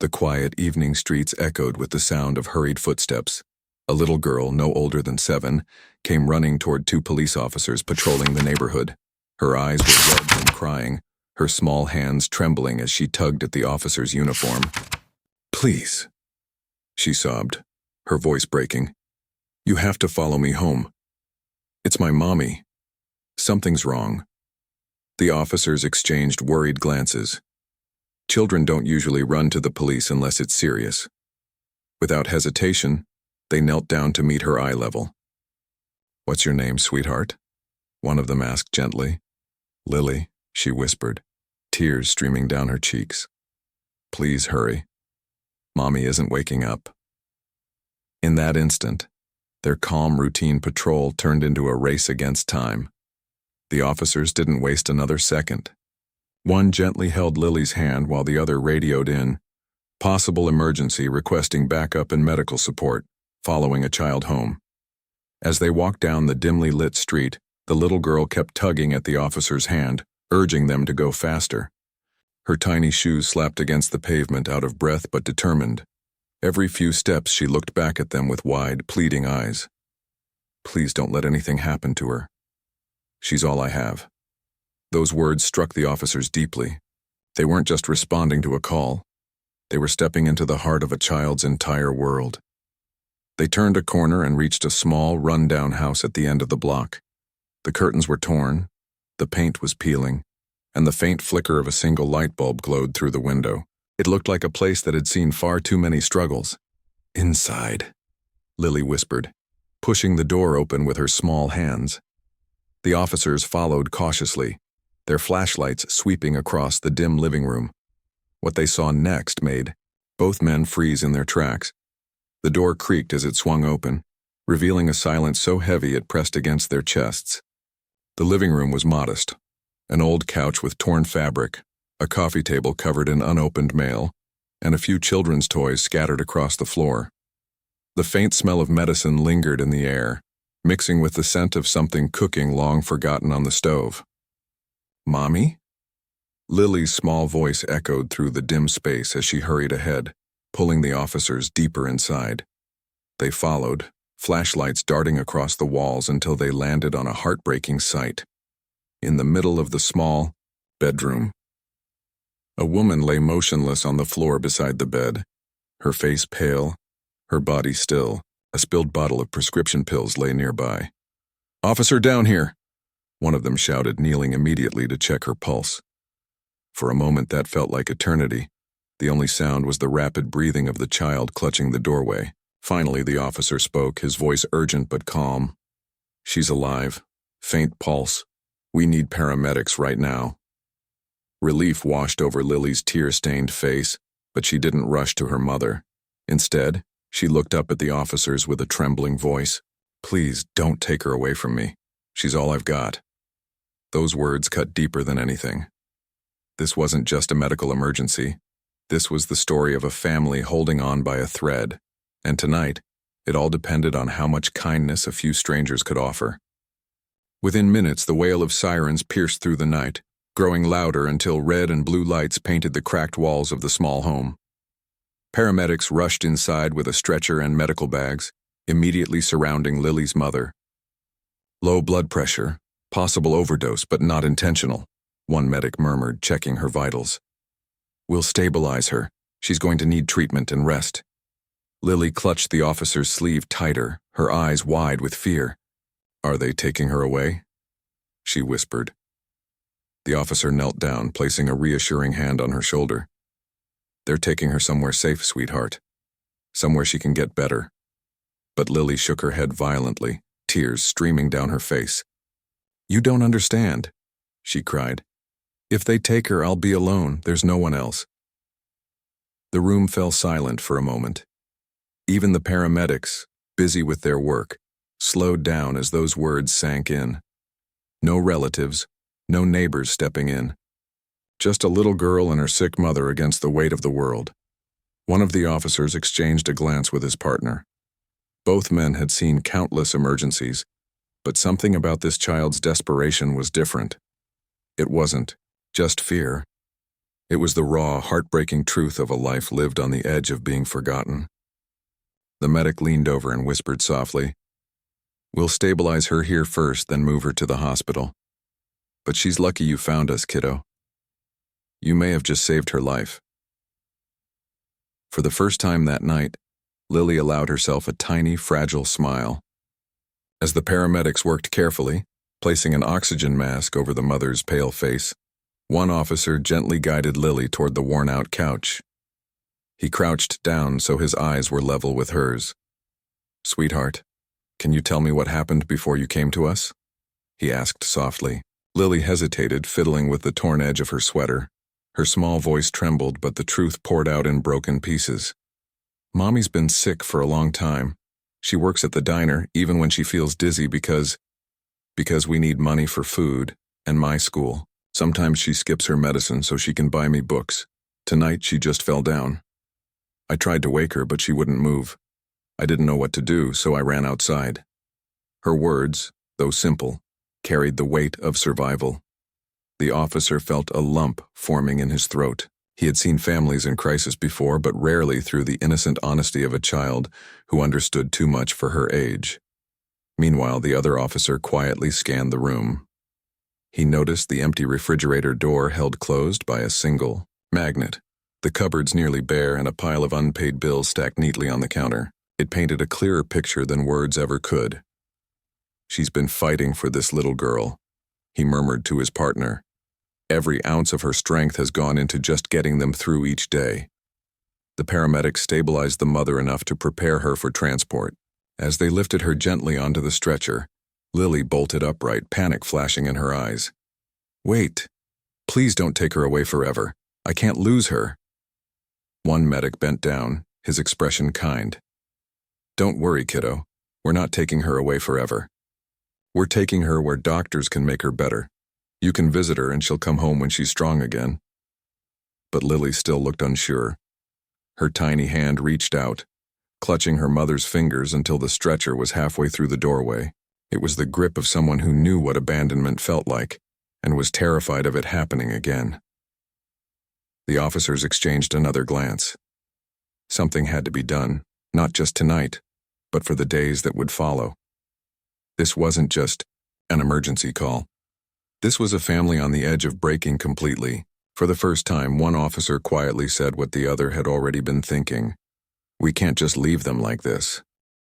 The quiet evening streets echoed with the sound of hurried footsteps. A little girl, no older than 7, came running toward 2 police officers patrolling the neighborhood. Her eyes were red from crying, her small hands trembling as she tugged at the officer's uniform. "Please," she sobbed, her voice breaking. "You have to follow me home. It's my mommy. Something's wrong." The officers exchanged worried glances. Children don't usually run to the police unless it's serious. Without hesitation, they knelt down to meet her eye level. "What's your name, sweetheart?" one of them asked gently. "Lily," she whispered, tears streaming down her cheeks. "Please hurry. Mommy isn't waking up." In that instant, their calm routine patrol turned into a race against time. The officers didn't waste another second. One gently held Lily's hand while the other radioed in, possible emergency, requesting backup and medical support, following a child home. As they walked down the dimly lit street, the little girl kept tugging at the officer's hand, urging them to go faster. Her tiny shoes slapped against the pavement, out of breath but determined. Every few steps she looked back at them with wide, pleading eyes. "Please don't let anything happen to her. She's all I have." Those words struck the officers deeply. They weren't just responding to a call. They were stepping into the heart of a child's entire world. They turned a corner and reached a small, run-down house at the end of the block. The curtains were torn, the paint was peeling, and the faint flicker of a single light bulb glowed through the window. It looked like a place that had seen far too many struggles. "Inside," Lily whispered, pushing the door open with her small hands. The officers followed cautiously, their flashlights sweeping across the dim living room. What they saw next made both men freeze in their tracks. The door creaked as it swung open, revealing a silence so heavy it pressed against their chests. The living room was modest. An old couch with torn fabric, a coffee table covered in unopened mail, and a few children's toys scattered across the floor. The faint smell of medicine lingered in the air, mixing with the scent of something cooking long forgotten on the stove. "Mommy?" Lily's small voice echoed through the dim space as she hurried ahead, pulling the officers deeper inside. They followed, flashlights darting across the walls until they landed on a heartbreaking sight. In the middle of the small bedroom, a woman lay motionless on the floor beside the bed, her face pale, her body still. A spilled bottle of prescription pills lay nearby. "Officer, down here!" one of them shouted, kneeling immediately to check her pulse. For a moment that felt like eternity. The only sound was the rapid breathing of the child clutching the doorway. Finally, the officer spoke, his voice urgent but calm. "She's alive. Faint pulse. We need paramedics right now." Relief washed over Lily's tear-stained face, but she didn't rush to her mother. Instead, she looked up at the officers with a trembling voice. "Please don't take her away from me. She's all I've got." Those words cut deeper than anything. This wasn't just a medical emergency. This was the story of a family holding on by a thread. And tonight, it all depended on how much kindness a few strangers could offer. Within minutes, the wail of sirens pierced through the night, growing louder until red and blue lights painted the cracked walls of the small home. Paramedics rushed inside with a stretcher and medical bags, immediately surrounding Lily's mother. "Low blood pressure, possible overdose but not intentional," one medic murmured, checking her vitals. "We'll stabilize her. She's going to need treatment and rest." Lily clutched the officer's sleeve tighter, her eyes wide with fear. "Are they taking her away?" she whispered. The officer knelt down, placing a reassuring hand on her shoulder. "They're taking her somewhere safe, sweetheart. Somewhere she can get better." But Lily shook her head violently, tears streaming down her face. "You don't understand," she cried. "If they take her, I'll be alone. There's no one else." The room fell silent for a moment. Even the paramedics, busy with their work, slowed down as those words sank in. No relatives, no neighbors stepping in. Just a little girl and her sick mother against the weight of the world. One of the officers exchanged a glance with his partner. Both men had seen countless emergencies, but something about this child's desperation was different. It wasn't just fear. It was the raw, heartbreaking truth of a life lived on the edge of being forgotten. The medic leaned over and whispered softly, "We'll stabilize her here first, then move her to the hospital. But she's lucky you found us, kiddo. You may have just saved her life." For the first time that night, Lily allowed herself a tiny, fragile smile. As the paramedics worked carefully, placing an oxygen mask over the mother's pale face, one officer gently guided Lily toward the worn-out couch. He crouched down so his eyes were level with hers. "Sweetheart, can you tell me what happened before you came to us?" he asked softly. Lily hesitated, fiddling with the torn edge of her sweater. Her small voice trembled, but the truth poured out in broken pieces. "Mommy's been sick for a long time. She works at the diner even when she feels dizzy because we need money for food and my school. Sometimes she skips her medicine so she can buy me books. Tonight she just fell down. I tried to wake her, but she wouldn't move. I didn't know what to do, so I ran outside." Her words, though simple, carried the weight of survival. The officer felt a lump forming in his throat. He had seen families in crisis before, but rarely through the innocent honesty of a child who understood too much for her age. Meanwhile, the other officer quietly scanned the room. He noticed the empty refrigerator door held closed by a single magnet, the cupboards nearly bare, and a pile of unpaid bills stacked neatly on the counter. It painted a clearer picture than words ever could. "She's been fighting for this little girl," he murmured to his partner. "Every ounce of her strength has gone into just getting them through each day." The paramedics stabilized the mother enough to prepare her for transport. As they lifted her gently onto the stretcher, Lily bolted upright, panic flashing in her eyes. "Wait. Please don't take her away forever. I can't lose her." One medic bent down, his expression kind. "Don't worry, kiddo. We're not taking her away forever. We're taking her where doctors can make her better. You can visit her and she'll come home when she's strong again." But Lily still looked unsure. Her tiny hand reached out, clutching her mother's fingers until the stretcher was halfway through the doorway. It was the grip of someone who knew what abandonment felt like and was terrified of it happening again. The officers exchanged another glance. Something had to be done, not just tonight, but for the days that would follow. This wasn't just an emergency call. This was a family on the edge of breaking completely. For the first time, one officer quietly said what the other had already been thinking. "We can't just leave them like this."